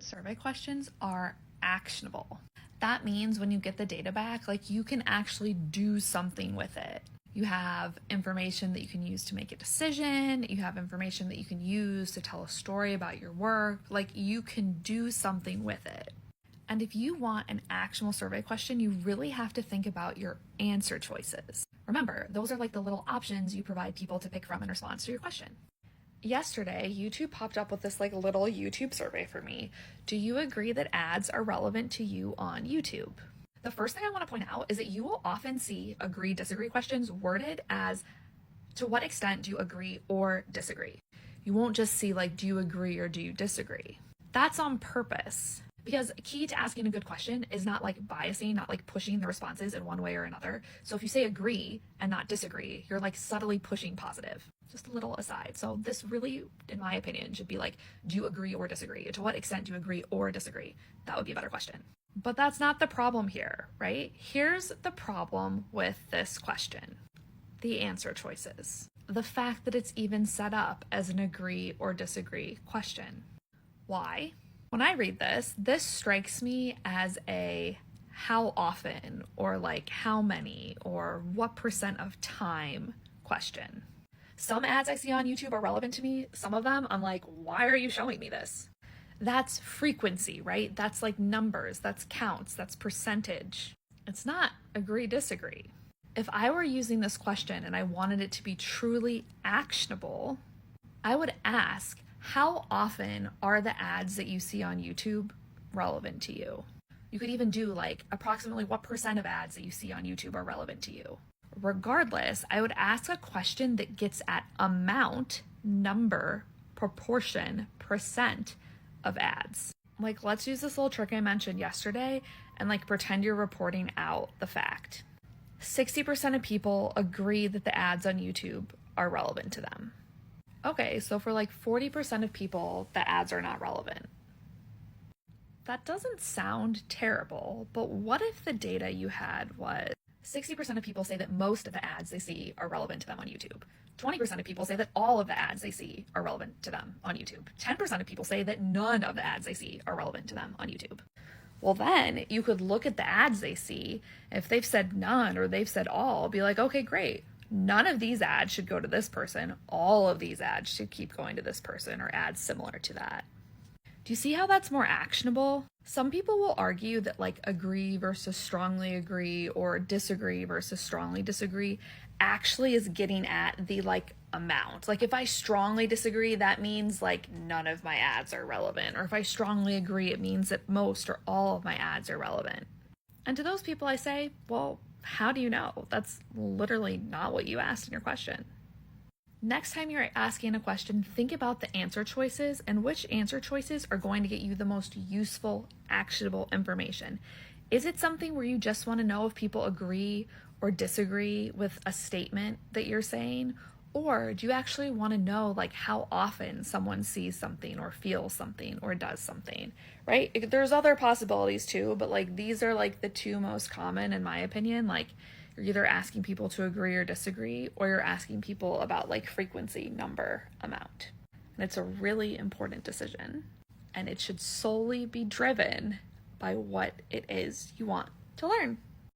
Survey questions are actionable. That means when you get the data back, like you can actually do something with it. You have information that you can use to make a decision. You have information that you can use to tell a story about your work. Like you can do something with it. And if you want an actionable survey question, you really have to think about your answer choices. Remember, those are like the little options you provide people to pick from in response to your question. Yesterday, YouTube popped up with this like little YouTube survey for me. Do you agree that ads are relevant to you on YouTube? The first thing I want to point out is that you will often see agree, disagree questions worded as to what extent do you agree or disagree. You won't just see like, do you agree or do you disagree? That's on purpose. Because key to asking a good question is not like biasing, not like pushing the responses in one way or another. So if you say agree and not disagree, you're like subtly pushing positive. Just a little aside. So this really, in my opinion, should be like, do you agree or disagree? To what extent do you agree or disagree? That would be a better question. But that's not the problem here, right? Here's the problem with this question. The answer choices. The fact that it's even set up as an agree or disagree question. Why? When I read this strikes me as a how often or like how many or what percent of time question. Some ads I see on YouTube are relevant to me. Some of them I'm like, why are you showing me this? That's frequency, right? That's like numbers, that's counts, that's percentage. It's not agree, disagree. If I were using this question and I wanted it to be truly actionable, I would ask, how often are the ads that you see on YouTube relevant to you? You could even do like approximately what percent of ads that you see on YouTube are relevant to you. Regardless, I would ask a question that gets at amount, number, proportion, percent of ads. Like let's use this little trick I mentioned yesterday and like pretend you're reporting out the fact. 60% of people agree that the ads on YouTube are relevant to them. Okay, so for like 40% of people, the ads are not relevant. That doesn't sound terrible, but what if the data you had was 60% of people say that most of the ads they see are relevant to them on YouTube. 20% of people say that all of the ads they see are relevant to them on YouTube. 10% of people say that none of the ads they see are relevant to them on YouTube. Well, then you could look at the ads they see. If they've said none or they've said all, be like, okay, great. None of these ads should go to this person. All of these ads should keep going to this person or ads similar to that. Do you see how that's more actionable? Some people will argue that like agree versus strongly agree or disagree versus strongly disagree actually is getting at the like amount. Like if I strongly disagree, that means like none of my ads are relevant. Or if I strongly agree, it means that most or all of my ads are relevant. And to those people I say, well, how do you know? That's literally not what you asked in your question. Next time you're asking a question, think about the answer choices and which answer choices are going to get you the most useful, actionable information. Is it something where you just want to know if people agree or disagree with a statement that you're saying? Or do you actually want to know like how often someone sees something or feels something or does something, right? There's other possibilities too, but like these are like the two most common in my opinion. Like you're either asking people to agree or disagree, or you're asking people about like frequency, number, amount. And it's a really important decision. And it should solely be driven by what it is you want to learn.